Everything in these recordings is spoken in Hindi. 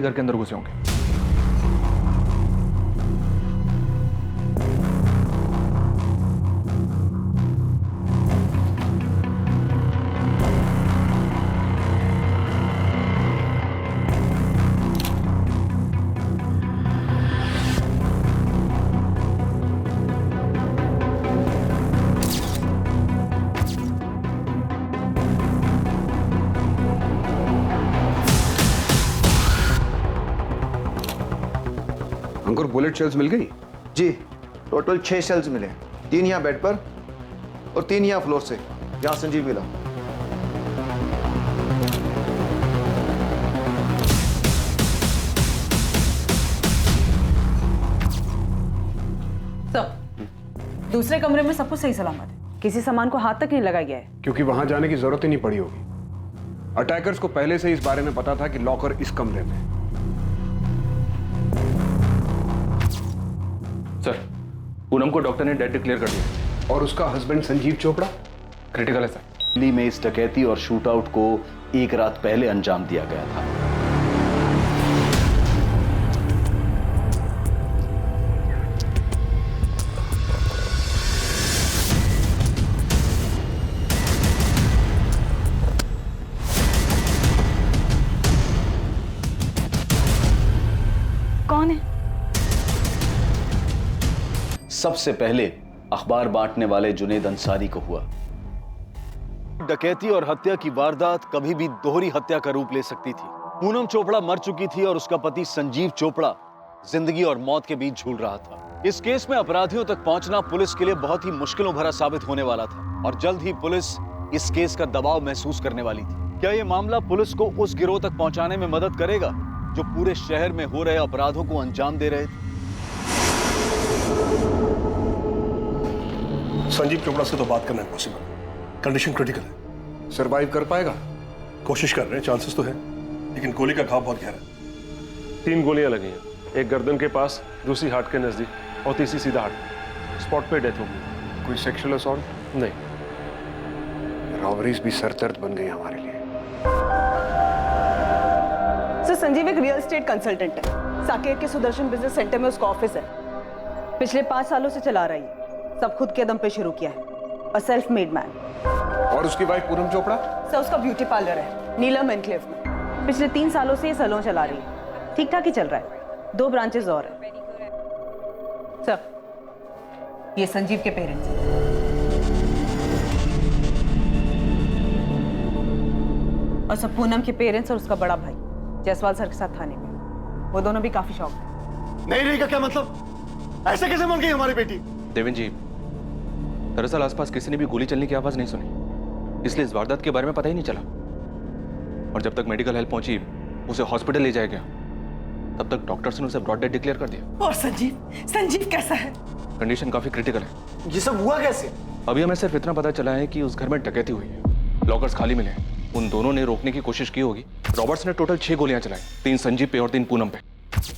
घर के अंदर घुसे होंगे। अंकुर, बुलेट शेल्स मिल गई? जी, टोटल 6 शेल्स मिले, 3 यहाँ बेड पर और 3 यहाँ फ्लोर से, जहाँ संजीव मिला। सर, दूसरे कमरे में सब कुछ सही सलामत है, किसी सामान को हाथ तक नहीं लगाया गया है। क्योंकि वहां जाने की जरूरत ही नहीं पड़ी होगी। अटैकर्स को पहले से इस बारे में पता था कि लॉकर इस कमरे में। सर, पूनम को डॉक्टर ने डेड डिक्लेयर कर दिया। और उसका हस्बैंड संजीव चोपड़ा क्रिटिकल है सर। दिल्ली में इस डकैती और शूटआउट को एक रात पहले अंजाम दिया गया था। कौन है? सबसे पहले अखबार बांटने वाले जुनेद अंसारी को हुआ। डकैती और हत्या की वारदात कभी भी दोहरी हत्या का रूप ले सकती थी। पूनम चोपड़ा मर चुकी थी और उसका पति संजीव चोपड़ा जिंदगी और मौत के बीच झूल रहा था। इस केस में अपराधियों तक पहुंचना पुलिस के लिए बहुत ही मुश्किलों भरा साबित होने वाला था और जल्द ही पुलिस इस केस का दबाव महसूस करने वाली थी। क्या यह मामला पुलिस को उस गिरोह तक पहुंचाने में मदद करेगा जो पूरे शहर में हो रहे अपराधों को अंजाम दे रहे थे? संजीव चोपड़ा से तो बात करना इम्पॉसिबल, कंडीशन क्रिटिकल है। सरवाइव कर पाएगा? कोशिश कर रहे हैं, चांसेस तो है, लेकिन गोली का घाव बहुत गहरा है। 3 गोलियां लगी हैं, एक गर्दन के पास, दूसरी हार्ट के नजदीक और तीसरी सीधा हार्ट। स्पॉट पे डेथ हो गई। कोई सेक्सुअल असॉल्ट? नहीं। रॉबरीज भी सरदर्द बन गई हमारे लिए। सर, संजीव एक रियल एस्टेट कंसल्टेंट है। साकेत के सुदर्शन बिजनेस सेंटर में उसका ऑफिस है। पिछले 5 सालों से चला रही है, सब खुद के दम पे शुरू किया है। A self made man. और उसकी वाइफ पूनम चोपड़ा? सर, उसका ब्यूटी पार्लर है नीलम एनक्लेव में। पिछले 3 सालों से ये सैलून चला रही है, ठीक ठाक ही चल रहा है। 2 ब्रांचेस और हैं। सर, ये संजीव के पेरेंट्स हैं। और सब पूनम के पेरेंट्स और उसका बड़ा भाई जायसवाल सर के साथ थाने में। वो दोनों भी काफी शौक है। नहीं रहेगा क्या मतलब? ऐसे कैसे मर गई हमारी बेटी? देवेंद्र जी, दरअसल आसपास किसी ने भी गोली चलने की आवाज नहीं सुनी, इसलिए इस वारदात के बारे में पता ही नहीं चला। और जब तक मेडिकल हेल्प पहुंची, उसे हॉस्पिटल ले जाया गया, तब तक डॉक्टर्स ने उसे ब्रॉड डेड डिक्लेयर कर दिया। और संजीव कैसा है? कंडीशन काफी क्रिटिकल है। ये सब हुआ कैसे? अभी हमें सिर्फ इतना पता चला है कि उस घर में डकैती हुई है, लॉकर्स खाली मिले हैं। उन दोनों ने रोकने की कोशिश की होगी। रॉबर्ट्स ने टोटल 6 गोलियां चलाई, 3 संजीव पे और 3 पूनम पे।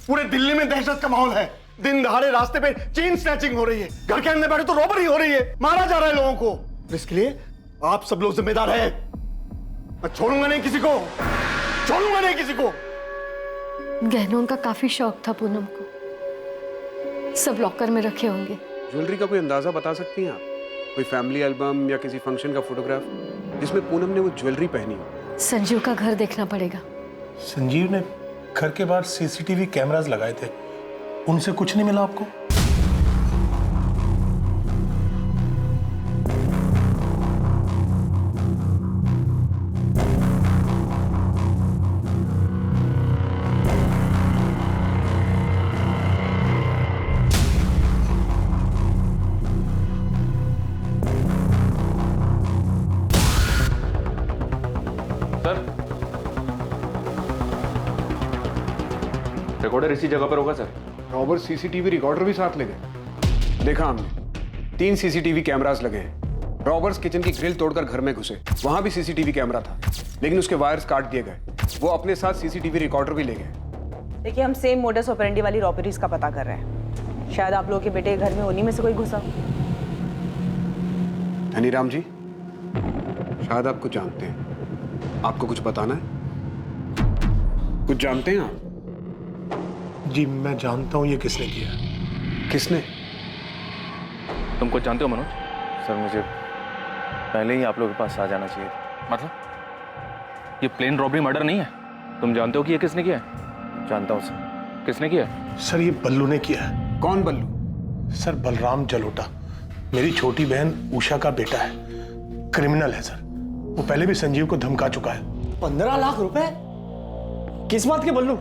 पूरे दिल्ली में दहशत का माहौल है। दिन दहाड़े रास्ते पे चेन स्नैचिंग हो रही है, घर के अंदर बैठे तो रॉबरी हो रही है, मारा जा रहा है लोगों को। इसके लिए आप सब लोग जिम्मेदार हैं। मैं छोड़ूंगा नहीं किसी को, छोड़ूंगा नहीं किसी को। गहनों का काफी शौक था पूनम को, सब लॉकर में रखे होंगे। ज्वेलरी का कोई अंदाजा बता सकती हैं आप? कोई फैमिली एल्बम या किसी फंक्शन का फोटोग्राफ जिसमें पूनम ने वो ज्वेलरी पहनी हो? संजीव का घर देखना पड़ेगा। संजीव ने घर के बाहर सीसीटीवी कैमरास लगाए थे, उनसे कुछ नहीं मिला आपको? सर, रिकॉर्डर इसी जगह पर होगा सर। रॉबर्ट सीसीटीवी रिकॉर्डर भी साथ ले गए? देखा हमने, 3 सीसीटीवी कैमरास लगे हैं। रॉबर्ट्स किचन की ग्रिल तोड़कर घर में घुसे, वहां भी सीसीटीवी कैमरा था, लेकिन उसके वायर्स काट दिए गए। वो अपने साथ सीसीटीवी रिकॉर्डर भी ले गए। देखिए, हम सेम मोडस ऑपरेंडी वाली रॉबरीज का पता कर रहे हैं। शायद आप लोगों के बेटे के घर में उन्हीं में से कोई घुसा। धनीराम जी, शायद आप कुछ जानते हैं। आपको कुछ बताना है? कुछ जानते हैं आप? जी मैं जानता हूँ ये किसने किया है। किसने? तुम कुछ जानते हो मनोज? सर मुझे पहले ही आप लोगों के पास आ जाना चाहिए था। मतलब ये प्लेन रॉबरी मर्डर नहीं है? तुम जानते हो कि ये किसने किया है? जानता हूँ सर। किसने किया है? सर ये बल्लू ने किया है। कौन बल्लू? सर बलराम जलोटा, मेरी छोटी बहन उषा का बेटा है। क्रिमिनल है सर, वो पहले भी संजीव को धमका चुका है। 15 लाख रुपए? किस बात के बल्लू?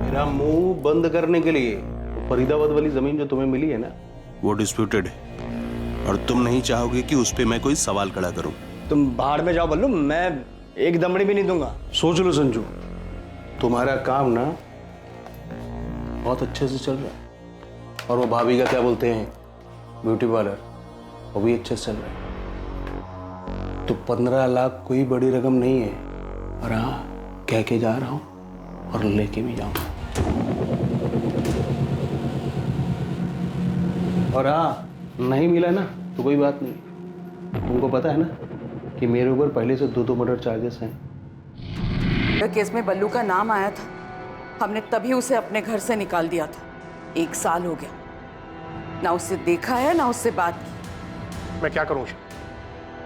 मेरा मुंह बंद करने के लिए फरीदाबाद वाली जमीन जो तुम्हें मिली है ना, वो डिस्प्यूटेड है और तुम नहीं चाहोगे कि उस पे मैं कोई सवाल खड़ा करूं। तुम बाहर में जाओ बल्लू, मैं एक दमड़ी भी नहीं दूंगा। सोच लो संजू, तुम्हारा काम ना बहुत अच्छे से चल रहा है और वो भाभी का क्या बोलते हैं ब्यूटी पार्लर, वो भी अच्छे से चल रहा है। तो 15 लाख कोई बड़ी रकम नहीं है। और हाँ, कह के जा रहा हूं और लेके भी जाऊंगा। और हाँ, नहीं मिला ना तो कोई बात नहीं, तुमको पता है ना कि मेरे ऊपर पहले से 2 मर्डर चार्जेस हैं। केस में बल्लू का नाम आया था, हमने तभी उसे अपने घर से निकाल दिया था। 1 साल हो गया, ना उससे देखा है ना उससे बात की। मैं क्या करूं?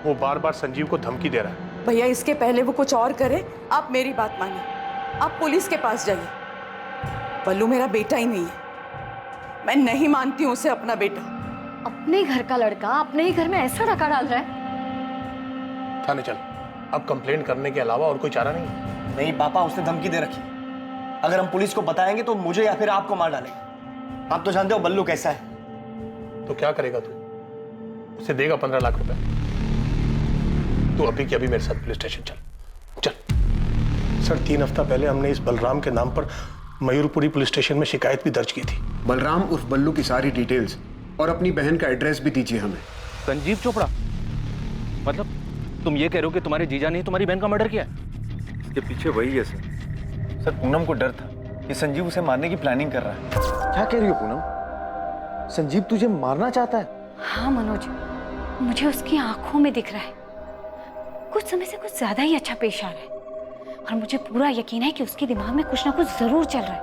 वो बार बार संजीव को धमकी दे रहा है। भैया इसके पहले वो कुछ और करे, आप मेरी बात मानिए, आप पुलिस के पास जाइए। बल्लू मेरा बेटा ही नहीं है, मैं नहीं मानती हूं उसे अपना बेटा। अपने घर का लड़का अपने ही घर में ऐसा डका डाल रहा है। थाने चल, अब कंप्लेंट करने के अलावा और कोई चारा नहीं। नहीं पापा, उसने धमकी दे रखी है। अगर हम पुलिस को बताएंगे तो मुझे या फिर आपको मार डालेगा। आप तो जानते हो बल्लू कैसा है। तो क्या करेगा तू? उसे देगा 15 लाख रुपए। तू अभी के अभी मेरे साथ पुलिस स्टेशन चल। चल सर, 3 हफ्ता पहले हमने इस बलराम के नाम पर मयूरपुरी पुलिस स्टेशन में शिकायत भी दर्ज की थी। बलराम उर्फ बल्लू की सारी डिटेल्स और अपनी बहन का एड्रेस भी दीजिए हमें। संजीव चोपड़ा? मतलब तुम ये कह रहे हो कि तुम्हारे जीजा ने तुम्हारी बहन का मर्डर किया है? इसके पीछे वही है सर। सर पूनम को डर था कि संजीव उसे मारने की प्लानिंग कर रहा है। क्या कह रही हो पूनम? संजीव तुझे मारना चाहता है? हाँ मनोज, मुझे उसकी आंखों में दिख रहा है, कुछ समय से कुछ ज्यादा ही अच्छा पेश आ रहा है और मुझे पूरा यकीन है कि उसके दिमाग में कुछ ना कुछ जरूर चल रहा है।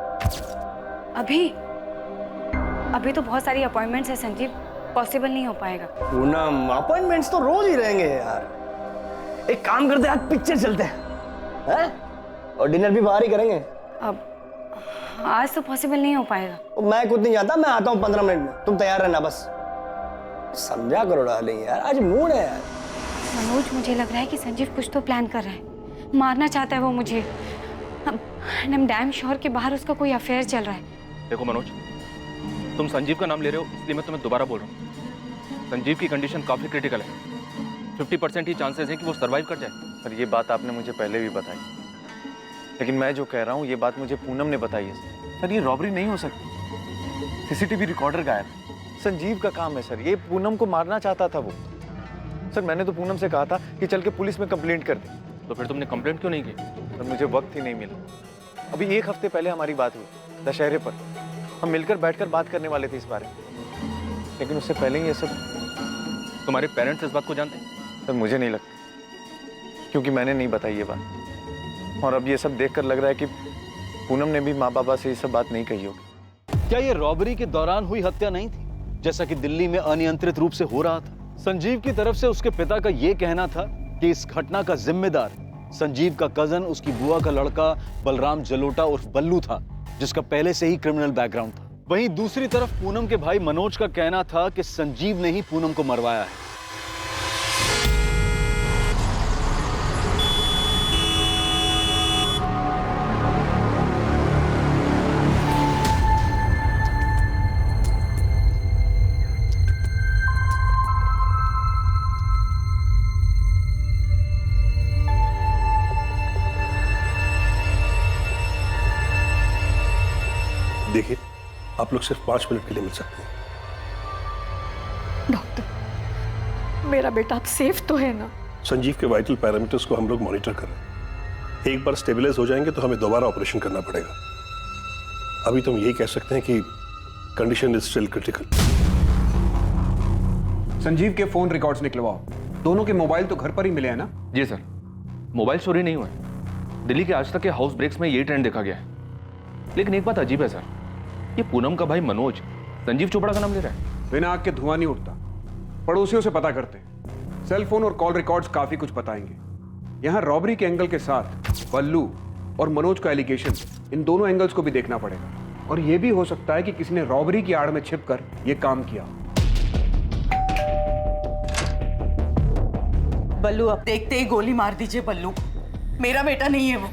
अभी तो बहुत सारी अपॉइंटमेंट्स है संजीव, पॉसिबल नहीं हो पाएगा। पूनम, अपॉइंटमेंट्स तो रोज ही रहेंगे यार। एक काम करते हैं, आज पिक्चर चलते हैं और डिनर भी बाहर ही करेंगे। अब आज तो पॉसिबल नहीं हो पाएगा। मैं खुद नहीं जाता, मैं आता हूँ 15 मिनट में, तुम तैयार रहना बस। समझा करो डार्लिंग यार, आज मूड है यार। मनोज, मुझे लग रहा है कि संजीव कुछ तो प्लान कर रहा है, मारना चाहता है वो मुझे। आई एम डैम श्योर कि बाहर उसका कोई अफेयर चल रहा है। देखो मनोज, तुम संजीव का नाम ले रहे हो इसलिए मैं तुम्हें दोबारा बोल रहा हूँ। संजीव की कंडीशन काफी क्रिटिकल है, 50% ही चांसेस हैं कि वो सर्वाइव कर जाए। सर ये बात आपने मुझे पहले भी बताई, लेकिन मैं जो कह रहा हूँ ये बात मुझे पूनम ने बताई है। सर ये रॉबरी नहीं हो सकती, सीसीटीवी रिकॉर्डर गायब है। संजीव का काम है सर, ये पूनम को मारना चाहता था वो। सर मैंने तो पूनम से कहा था कि चल के पुलिस में कंप्लेंट कर दे। तो फिर तुमने कंप्लेंट क्यों नहीं की? सर मुझे वक्त ही नहीं मिला। अभी 1 हफ्ते पहले हमारी बात हुई दशहरे पर, हम मिलकर बैठकर बात करने वाले थे इस बारे में, लेकिन उससे पहले ही ये सब। तुम्हारे पेरेंट्स इस बात को जानते हैं? सर मुझे नहीं लगता, क्योंकि मैंने नहीं बताई ये बात। और अब ये सब देखकर लग रहा है कि पूनम ने भी माँ बाबा से ये सब बात नहीं कही होगी। क्या ये रॉबरी के दौरान हुई हत्या नहीं थी, जैसा कि दिल्ली में अनियंत्रित रूप से हो रहा था? संजीव की तरफ से उसके पिता का यह कहना था कि इस घटना का जिम्मेदार संजीव का कजन, उसकी बुआ का लड़का बलराम जलोटा उर्फ बल्लू था, जिसका पहले से ही क्रिमिनल बैकग्राउंड था। वहीं दूसरी तरफ पूनम के भाई मनोज का कहना था कि संजीव ने ही पूनम को मरवाया है। देखिए, आप लोग सिर्फ 5 मिनट के लिए मिल सकते हैं। डॉक्टर, मेरा बेटा अब सेफ तो है ना? संजीव के वाइटल पैरामीटर्स को हम लोग मॉनिटर कर रहे हैं। एक बार स्टेबलाइज हो जाएंगे तो हमें दोबारा ऑपरेशन करना पड़ेगा। अभी तो हम यही कह सकते हैं कि condition is still critical. Sanjeev के फोन रिकॉर्ड्स निकलवाओ। दोनों के मोबाइल तो घर पर ही मिले हैं ना? जी सर, मोबाइल चोरी नहीं हुआ है। दिल्ली के आज तक के हाउस ब्रेक्स में यही ट्रेंड देखा गया है। लेकिन एक बात अजीब है सर, ये पूनम का भाई मनोज संजीव चोपड़ा का नाम ले रहा है। बिना आग के धुआं नहीं उठता। पड़ोसियों से पता करते हैं, सेल फोन और कॉल रिकॉर्ड्स काफी कुछ बताएंगे। यहाँ रॉबरी के एंगल के साथ बल्लू और मनोज का एलिगेशन, इन दोनों एंगल्स को भी देखना पड़ेगा। और यह भी हो सकता है कि किसी ने रॉबरी की आड़ में छिपकर यह काम किया। बल्लू, अब देखते ही गोली मार दीजिए बल्लू को। मेरा बेटा नहीं है वो।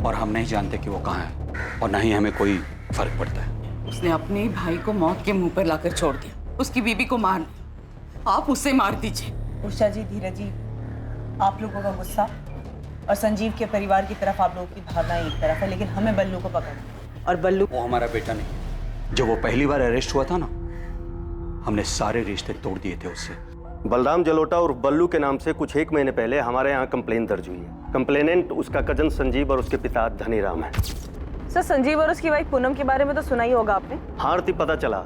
और हम नहीं जानते कि वो कहाँ है, और न ही हमें कोई फर्क पड़ता है। उसने अपने ही भाई को मौत के मुंह पर लाकर छोड़ दिया, उसकी बीवी को मार दिया। आप उसे मार दीजिए। उषा जी, धीरज जी, आप लोगों का गुस्सा और संजीव के परिवार की तरफ आप लोगों की भावना एक तरफ है, लेकिन हमें बल्लू को पकड़ना। और बल्लू, वो हमारा बेटा नहीं है। जब वो पहली बार अरेस्ट हुआ था ना, हमने सारे रिश्ते तोड़ दिए थे उससे। बलराम जलोटा और बल्लू के नाम से कुछ 1 महीने पहले हमारे यहाँ कंप्लेन दर्ज हुई है। कंप्लेनेंट उसका कजन संजीव और उसके पिता धनीराम है। सर, संजीव और उसकी वाइफ पूनम के बारे में तो सुना ही होगा आपने। हाँ आरती, पता चला।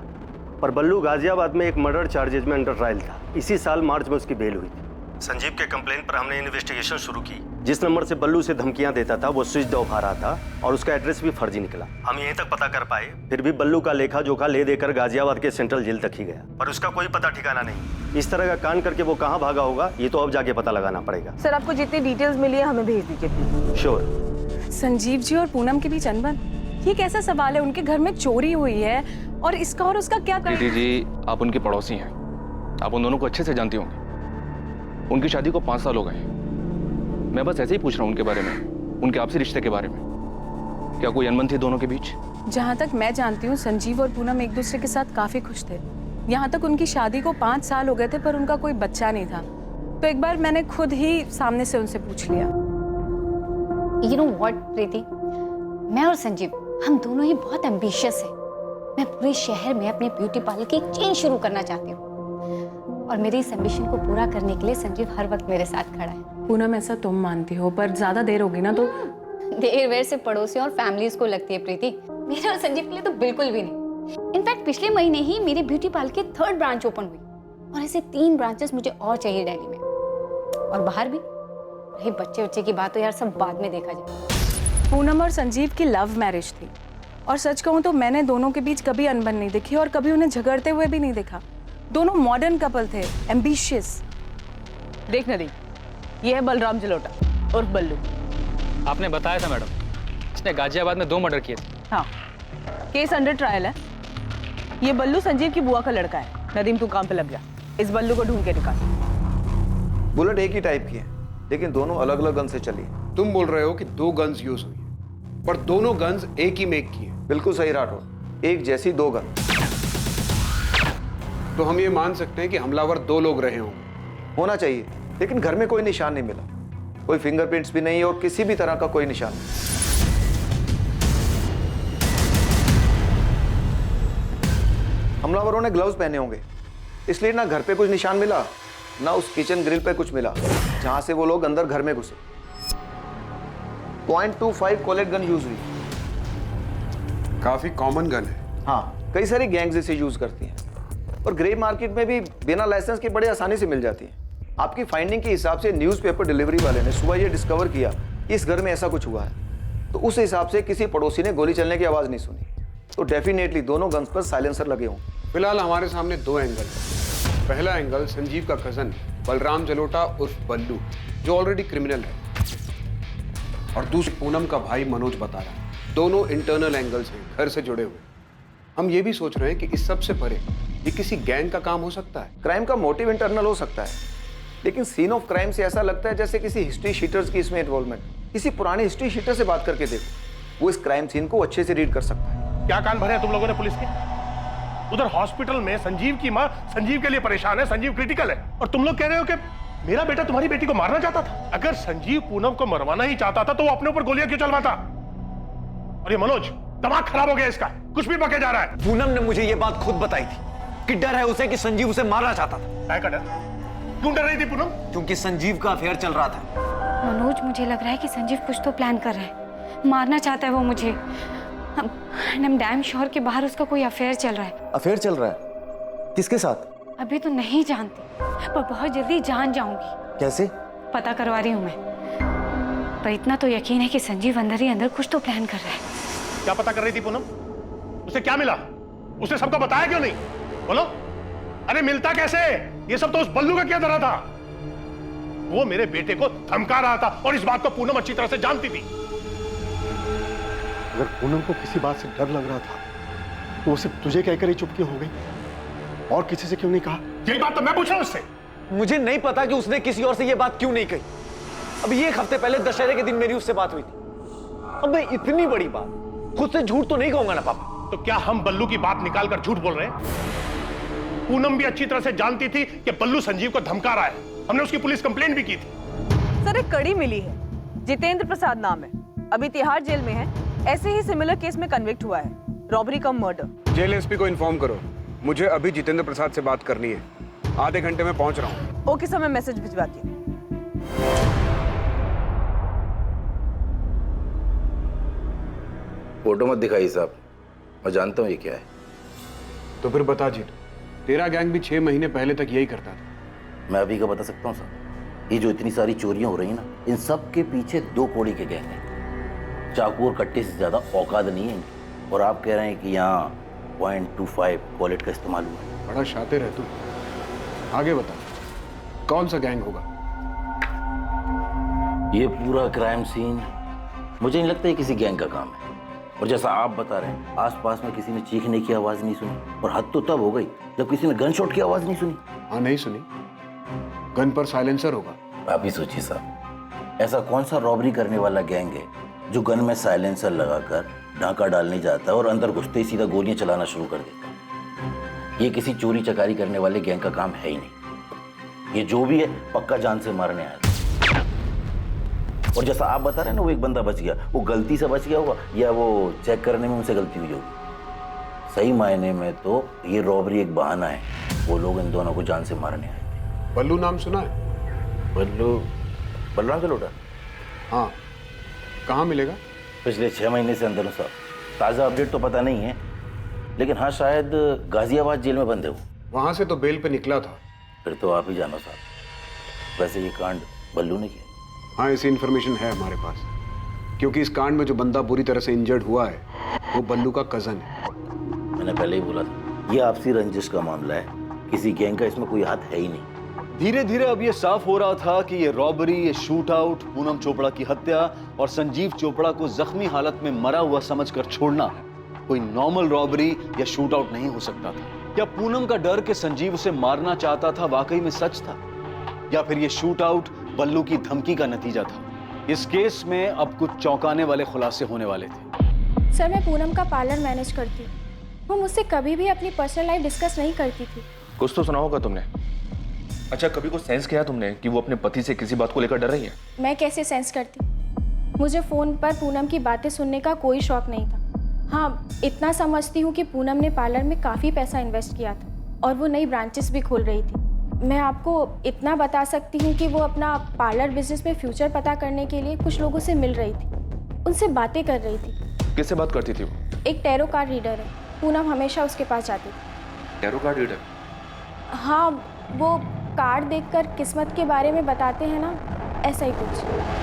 पर बल्लू गाजियाबाद में एक मर्डर चार्जेज में अंडर ट्रायल था। इसी साल मार्च में उसकी बेल हुई थी। संजीव के कंप्लेन पर हमने इन्वेस्टिगेशन शुरू की। जिस नंबर से बल्लू से धमकियां देता था वो स्विच ऑफ आ रहा था और उसका एड्रेस भी फर्जी निकला। हम यहीं तक पता कर पाए, फिर भी बल्लू का लेखा जोखा ले देकर गाजियाबाद के सेंट्रल जेल तक ही गया, पर उसका कोई पता ठिकाना नहीं। इस तरह का कांड करके वो कहाँ भागा होगा, ये तो अब जाके पता लगाना पड़ेगा। सर, आपको जितनी डिटेल्स मिली है हमें भेज दीजिए। श्योर। संजीव जी और पूनम के बीच अनबन, ये कैसा सवाल है? उनके घर में चोरी हुई है और इसका और उसका क्या दीदी जी, आप उनके पड़ोसी हैं, आप उन दोनों को अच्छे से जानती होंगी। उनकी शादी को 5 साल हो गए। मैं बस ऐसे ही पूछ रहा हूँ उनके बारे में, उनके आपसी रिश्ते के बारे में। क्या कोई अनबन थी दोनों के बीच? जहाँ तक मैं जानती हूँ, संजीव और पूनम एक दूसरे के साथ काफी खुश थे। यहाँ तक उनकी शादी को 5 साल हो गए थे, पर उनका कोई बच्चा नहीं था। तो एक बार मैंने खुद ही सामने से उनसे पूछ लिया। You know what, प्रीति, मैं और संजीव हम दोनों ही बहुत एम्बिशियस हैं। मैं पूरे शहर में अपने ब्यूटी पार्लर की एक चेन शुरू करना चाहती हूँ, और मेरी इस एम्बिशन को पूरा करने के लिए संजीव हर वक्त मेरे साथ खड़ा है। पूनम, ऐसा तुम मानती हो, पर ज्यादा देर होगी ना तो। देर वेर से पड़ोसियों और फैमिलीज को लगती है प्रीति, मेरे और संजीव के लिए तो बिल्कुल भी नहीं। इनफैक्ट पिछले महीने ही मेरी ब्यूटी पार्लर की 3rd ब्रांच ओपन हुई, और ऐसे 3 ब्रांचेस मुझे और चाहिए दिल्ली में और बाहर भी। रही बच्चे की बात तो यार सब बाद में देखा जाए। पूनम और संजीव की लव मैरिज थी, और सच कहूँ तो मैंने दोनों के बीच कभी अनबन नहीं देखी और कभी उन्हें झगड़ते हुए भी नहीं देखा। दोनों मॉडर्न कपल थे, एम्बिशियस। देख नदी, ये है बलराम जलोटा और बल्लू। आपने बताया था मैडम, इसने गाजियाबाद में 2 मर्डर किए थे। हाँ, केस अंडर ट्रायल है। ये बल्लू संजीव की बुआ का लड़का है। नदीम, तू काम पे लग जा, इस बल्लू को ढूंढ के निकाल। बुलेट एक ही टाइप की है, लेकिन दोनों अलग अलग गन से चली। तुम बोल रहे हो कि 2 गन्स यूज हुई है, पर दोनों गन्स एक ही मेक की है। बिल्कुल सही राठौर, एक जैसी 2 गन। तो हम ये मान सकते हैं कि हमलावर 2 लोग रहे होंगे। होना चाहिए, लेकिन घर में कोई निशान नहीं मिला, कोई फिंगरप्रिंट्स भी नहीं और किसी भी तरह का कोई निशान नहीं। हमलावरों ने ग्लव्स पहने होंगे, इसलिए ना घर पे कुछ निशान मिला, ना उस किचन ग्रिल पे कुछ मिला जहां से वो लोग अंदर घर में घुसे। .25 कोलेट गन यूज हुई। काफी कॉमन गन है। हाँ, कई सारी गैंग्स इसे यूज करती हैं और ग्रे मार्केट में भी बिना लाइसेंस के बड़े आसानी से मिल जाती है। आपकी फाइंडिंग के हिसाब से न्यूज़पेपर डिलीवरी वाले ने सुबह ये डिस्कवर किया कि इस घर में ऐसा कुछ हुआ है, तो उस हिसाब से किसी पड़ोसी ने गोली चलने की आवाज नहीं सुनी, तो डेफिनेटली दोनों गन्स पर साइलेंसर लगे होंगे। फिलहाल हमारे सामने 2 एंगल है। पहला एंगल संजीव का कजन बलराम जलोटा उर्फ बल्लू, जो ऑलरेडी क्रिमिनल है, और दूसरी पूनम का भाई मनोज बता रहा है। दोनों इंटरनल एंगल्स हैं, घर से जुड़े हुए। हम ये भी सोच रहे हैं कि इस सब से परे ये किसी गैंग का काम हो सकता है। क्राइम का मोटिव इंटरनल हो सकता है, लेकिन सीन ऑफ क्राइम से ऐसा लगता है जैसे किसी हिस्ट्री शीटर्स की इसमें इन्वॉल्वमेंट। किसी पुराने हिस्ट्री शीटर से बात करके देखो, वो इस क्राइम सीन को अच्छे से रीड कर सकता है। क्या कान भरे हैं तुम लोगों ने पुलिस के? उधर हॉस्पिटल में संजीव की माँ संजीव के लिए परेशान है, संजीव क्रिटिकल है, और तुम लोग कह रहे हो कि मेरा बेटा तुम्हारी बेटी को मारना चाहता था। अगर संजीव पूनम को मरवाना ही चाहता था तो वो अपने ऊपर गोलियां क्यों चलवाता? और ये मनोज, दिमाग खराब हो गया इसका, कुछ भी बके जा रहा है। पूनम ने मुझे ये बात खुद बताई थी कि डर है उसे कि संजीव उसे मारना चाहता था। क्या डर? क्यों डर रही थी पूनम? क्योंकि संजीव का अफेयर चल रहा था। मनोज, मुझे लग रहा है कि संजीव कुछ तो प्लान कर रहा है, मारना चाहता है वो मुझे। I'm damn sure कि बाहर उसका कोई अफेयर चल रहा है। अफेयर चल रहा है? किसके साथ? अभी तो नहीं जानती, पर बहुत जल्दी जान जाऊंगी। कैसे? पता करवा रही हूँ मैं, पर इतना तो यकीन है कि संजीव अंदर ही अंदर कुछ तो प्लान कर रहा है। क्या पता कर रही थी पूनम? उसे क्या मिला? उसने सबको बताया क्यों नहीं? बोलो। अरे मिलता कैसे? ये सब तो उस बल्लू का क्या धरा था? वो मेरे बेटे को धमका रहा था और इस बात को पूनम अच्छी तरह से जानती थी। अगर पूनम को किसी बात से डर लग रहा था तो वो सिर्फ तुझे कहकर ही चुप क्यों हो गई और किसी से क्यों नहीं कहा? यही बात तो मैं पूछ रहा हूं उससे। मुझे नहीं पता कि उसने किसी और से ये बात क्यों नहीं कही। अभी 1 हफ्ते पहले दशहरे के दिन मेरी उससे बात हुई थी। अब मैं इतनी बड़ी बात खुद से झूठ तो नहीं कहूंगा ना पापा। तो क्या हम बल्लू की बात निकालकर झूठ बोल रहे हैं? पूनम भी अच्छी तरह से जानती थी कि बल्लू संजीव को धमका रहा है। हमने उसकी पुलिस कंप्लेंट भी की थी। सर एक कड़ी मिली है, जितेंद्र प्रसाद नाम है, अभी तिहाड़ जेल में है। ऐसे ही सिमिलर केस में कन्विक्ट हुआ है, रॉबरी कम मर्डर। जेल एसपी को इन्फॉर्म करो, मुझे अभी जितेंद्र प्रसाद से बात करनी है। आधे घंटे में पहुंच रहा हूँ। ओके सर, मैं मैसेज भिजवाती हूँ। फोटो मत दिखाइए साहब, मैं जानता हूँ ये क्या है। तो फिर बता जीतू, तेरा गैंग भी 6 महीने पहले तक यही करता था। मैं अभी का बता सकता हूँ साहब। ये जो इतनी सारी चोरियां हो रही हैं ना, इन सब के पीछे 2 कौड़ी के गैंग हैं। चाकू और कट्टे से ज्यादा औकात नहीं है इनकी। और आप कह रहे हैं कि यहाँ 0.25 वॉलेट का इस्तेमाल हुआ है। बड़ा शातिर है तू। आगे बता, कौन सा गैंग होगा? ये पूरा क्राइम सीन मुझे नहीं लगता ये किसी गैंग का काम है। और जैसा आप बता रहे हैं, आसपास में किसी ने चीखने की आवाज नहीं सुनी। और हद तो तब हो गई जब किसी ने गन शॉट की आवाज नहीं सुनी। हाँ नहीं सुनी। गन पर साइलेंसर होगा। आप ही सोचिए साहब, ऐसा कौन सा रॉबरी करने वाला गैंग है जो गन में साइलेंसर लगाकर ढाका डालने जाता है और अंदर घुसते ही सीधा गोलियां चलाना शुरू कर देता है। ये किसी चोरी चकारी करने वाले गैंग का काम है ही नहीं। ये जो भी है पक्का जान से मारने आया। और जैसा आप बता रहे हैं ना, वो एक बंदा बच गया, वो गलती से बच गया होगा या वो चेक करने में उनसे गलती हुई होगी। सही मायने में तो ये रॉबरी एक बहाना है। वो लोग इन दोनों को जान से मारने आए थे। बल्लू नाम सुना है? बल्लू? बलराम का लोटा? हाँ। कहाँ मिलेगा? पिछले 6 महीने से अंदर हूँ साहब। ताज़ा अपडेट तो पता नहीं है, लेकिन हाँ शायद गाजियाबाद जेल में बंद है वो। वहाँ से तो बेल पे निकला था। फिर तो आप ही जानो साहब। वैसे ये कांड बल्लू ने किया? हाँ, ऐसी इन्फॉर्मेशन है हमारे पास, क्योंकि इस कांड में जो बंदा बुरी तरह से इंजर्ड हुआ है वो बल्लू का कजन है। मैंने पहले ही बोला था, ये आपसी रंजिश का मामला है। किसी गैंग का इसमें कोई हाथ है ही नहीं। धीरे धीरे अब ये साफ हो रहा था कि ये रॉबरी, ये शूट आउट, पूनम चोपड़ा की हत्या और संजीव चोपड़ा को जख्मी हालत में मरा हुआ समझकर छोड़ना कोई नॉर्मल रॉबरी या शूट आउट नहीं हो सकता था। क्या पूनम का डर कि संजीव उसे मारना चाहता था वाकई में सच था, या फिर ये शूट आउट बल्लू की धमकी का नतीजा था? इस केस में अब कुछ चौंकाने वाले खुलासे होने वाले थे। सर, मैं पूनम का पार्लर मैनेज करती हूँ। वो मुझसे कभी भी अपनी पर्सनल लाइफ डिस्कस नहीं करती थी। कुछ तो सुना होगा तुमने। अच्छा, कभी कुछ सेंस किया तुमने कि वो अपने पति से किसी बात को लेकर डर रही है? मैं कैसे सेंस करती? मुझे फोन पर पूनम की बातें सुनने का कोई शौक नहीं था। हाँ, इतना समझती हूँ कि पूनम ने पार्लर में काफ़ी पैसा इन्वेस्ट किया था और वो नई ब्रांचेस भी खोल रही थी। मैं आपको इतना बता सकती हूँ कि वो अपना पार्लर बिजनेस में फ्यूचर पता करने के लिए कुछ लोगों से मिल रही थी, उनसे बातें कर रही थी। किससे बात करती थी वो? एक टैरो कार्ड रीडर है, पूनम हमेशा उसके पास जाती थी। Tarot card reader? हाँ, वो कार्ड देखकर किस्मत के बारे में बताते हैं ना, ऐसा ही कुछ।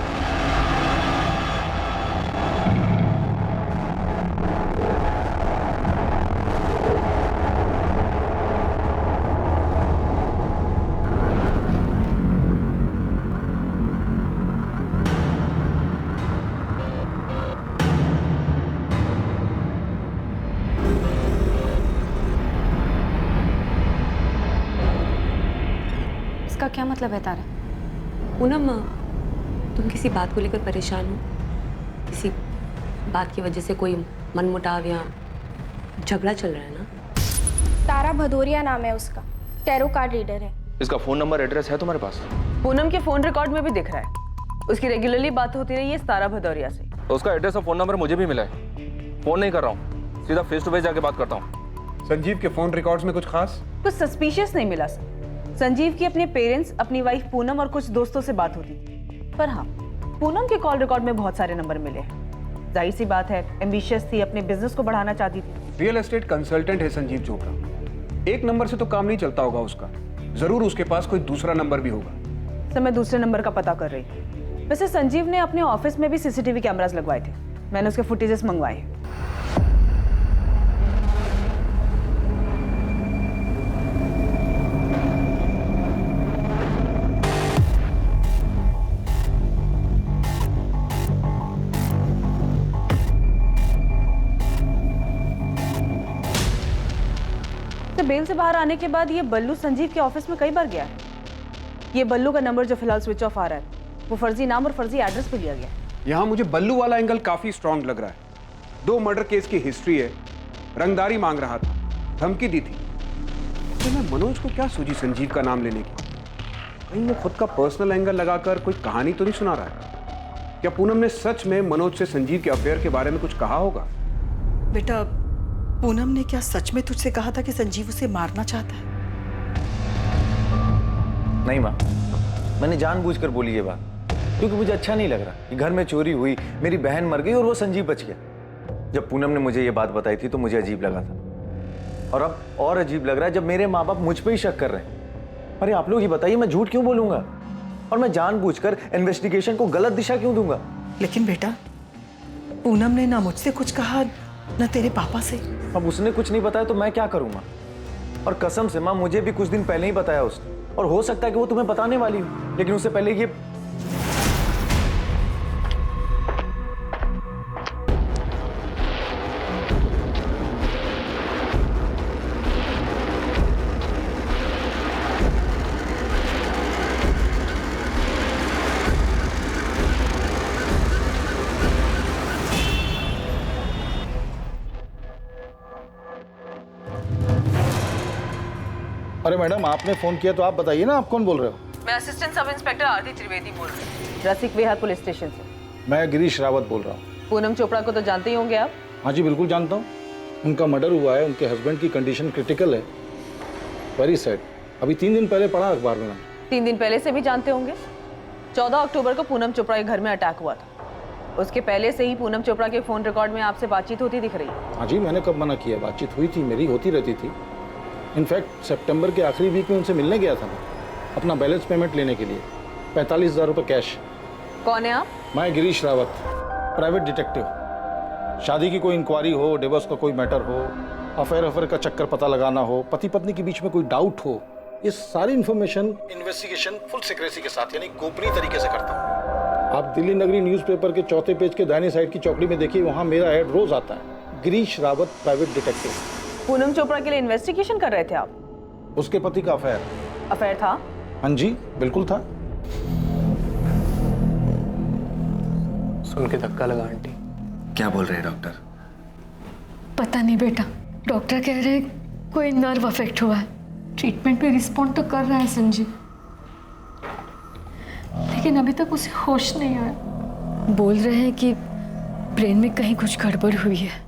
इसका क्या मतलब है तारा? पूनम, तुम किसी बात को लेकर परेशान हो? किसी बात की वजह से कोई मनमुटाव या झगड़ा चल रहा है ना? तारा भदौरिया नाम है उसका, टैरो कार्ड रीडर है। इसका फोन नंबर एड्रेस है तुम्हारे पास? पूनम के फोन रिकॉर्ड में भी दिख रहा है। उसकी रेगुलरली बात होती रही है तारा भदौरिया से। तो उसका एड्रेस और फोन नंबर मुझे भी मिला है। फोन नहीं कर रहा हूँ, सीधा फेस टू फेस जाके बात करता हूँ। संजीव के फोन रिकॉर्ड्स में कुछ खास? कुछ सस्पिशियस नहीं मिला सर। संजीव की अपने पेरेंट्स, अपनी वाइफ पूनम और कुछ दोस्तों से बात होती थी। पर हाँ, पूनम के कॉल रिकॉर्ड में बहुत सारे नंबर मिले हैं। जाहिर सी बात है, एम्बिशियस थी, अपने बिजनेस को बढ़ाना चाहती थी। रियल एस्टेट कंसल्टेंट है संजीव चोपड़ा। एक नंबर से तो काम नहीं चलता होगा उसका, जरूर उसके पास कोई दूसरा नंबर भी होगा। सर, मैं दूसरे नंबर का पता कर रही हूँ। वैसे संजीव ने अपने ऑफिस में भी सीसीटीवी कैमरास लगवाए थे, मैंने उसके फुटेजेस मंगवाए हैं। बेल से बाहर आने के बाद ये बल्लू संजीव के ऑफिस में कई बार गया है। ये बल्लू का नंबर जो फिलहाल स्विच ऑफ आ रहा है वो फर्जी नाम और फर्जी एड्रेस पे लिया गया। यहाँ मुझे बल्लू वाला एंगल काफी स्ट्रांग लग रहा है। 2 मर्डर केस की हिस्ट्री है, रंगदारी मांग रहा था, धमकी दी थी। तो मैं मनोज को क्या सूझी संजीव का नाम लेने की? कहीं वो खुद का पर्सनल एंगल लगाकर कोई कहानी तो नहीं सुना रहा है? क्या पूनम ने सच में मनोज से संजीव के अफेयर के बारे में कुछ कहा होगा? बेटा, पूनम ने क्या सच में तुझसे कहा था कि संजीव उसे मारना चाहता है? नहीं माँ, मैंने जानबूझकर बोली ये बात क्योंकि मुझे अच्छा नहीं लग रहा कि घर में चोरी हुई, मेरी बहन मर गई और वो संजीव बच गया। जब पूनम ने मुझे ये बात बताई थी तो मुझे अजीब लगा था, और अब और अजीब लग रहा है जब मेरे माँ बाप मुझ पे ही शक कर रहे हैं। अरे आप लोग ही बताइए, मैं झूठ क्यों बोलूंगा और मैं जानबूझकर इन्वेस्टिगेशन को गलत दिशा क्यों दूंगा? लेकिन बेटा, पूनम ने ना मुझसे कुछ कहा ना तेरे पापा से। अब उसने कुछ नहीं बताया तो मैं क्या करूं माँ? और कसम से माँ, मुझे भी कुछ दिन पहले ही बताया उसने, और हो सकता है कि वो तुम्हें बताने वाली हो, लेकिन उससे पहले ये अरे मैडम, आपने फोन किया तो आप बताइए ना, आप कौन बोल रहे हो? मैं असिस्टेंट सब इंस्पेक्टर आरती त्रिवेदी बोल रही हूँ, रसिक विहार पुलिस स्टेशन से। मैं गिरीश रावत बोल रहा हूँ। पूनम चोपड़ा को तो जानते ही होंगे आप? हाँ जी, बिल्कुल जानता हूँ। उनका मर्डर हुआ है, उनके हस्बैंड की कंडीशन क्रिटिकल है। Very sad. अभी 3 दिन पहले पढ़ा अखबार में मैंने। 3 दिन पहले से भी जानते होंगे। 14 अक्टूबर को पूनम चोपड़ा के घर में अटैक हुआ था। उसके पहले से ही पूनम चोपड़ा के फोन रिकॉर्ड में आपसे बातचीत होती दिख रही है। हाँ जी, मैंने कब मना किया? बातचीत हुई थी, मेरी होती रहती थी। इनफैक्ट सितंबर के आखिरी वीक में उनसे मिलने गया था मैं, अपना बैलेंस पेमेंट लेने के लिए। 45,000 रुपये कैश। कौन है आप? मैं गिरीश रावत, प्राइवेट डिटेक्टिव। शादी की कोई इंक्वायरी हो, डिवोर्स का कोई मैटर हो, अफेयर का चक्कर पता लगाना हो, पति पत्नी के बीच में कोई डाउट हो, ये सारी इंफॉर्मेशन इन्वेस्टिगेशन फुल सीक्रेसी के साथ, यानी गोपनीय तरीके से करता हूँ। आप दिल्ली नगरी न्यूज़पेपर के 4थे पेज के दाहिनी साइड की चौकड़ी में देखिए, वहाँ मेरा ऐड रोज आता है, गिरीश रावत प्राइवेट डिटेक्टिव। पूनम चोपड़ा के लिए इन्वेस्टिगेशन कर रहे थे आप? उसके पति का अफेयर था? हाँ जी, बिल्कुल था। सुन के धक्का लगा आंटी। क्या बोल रहे हैं डॉक्टर? पता नहीं बेटा, डॉक्टर कह रहे हैं कोई नर्व अफेक्ट हुआ है। ट्रीटमेंट पे रिस्पॉन्ड तो कर रहा है संजीव, लेकिन अभी तक उसे होश नहीं आया। बोल रहे हैं कि ब्रेन में कहीं कुछ गड़बड़ हुई है।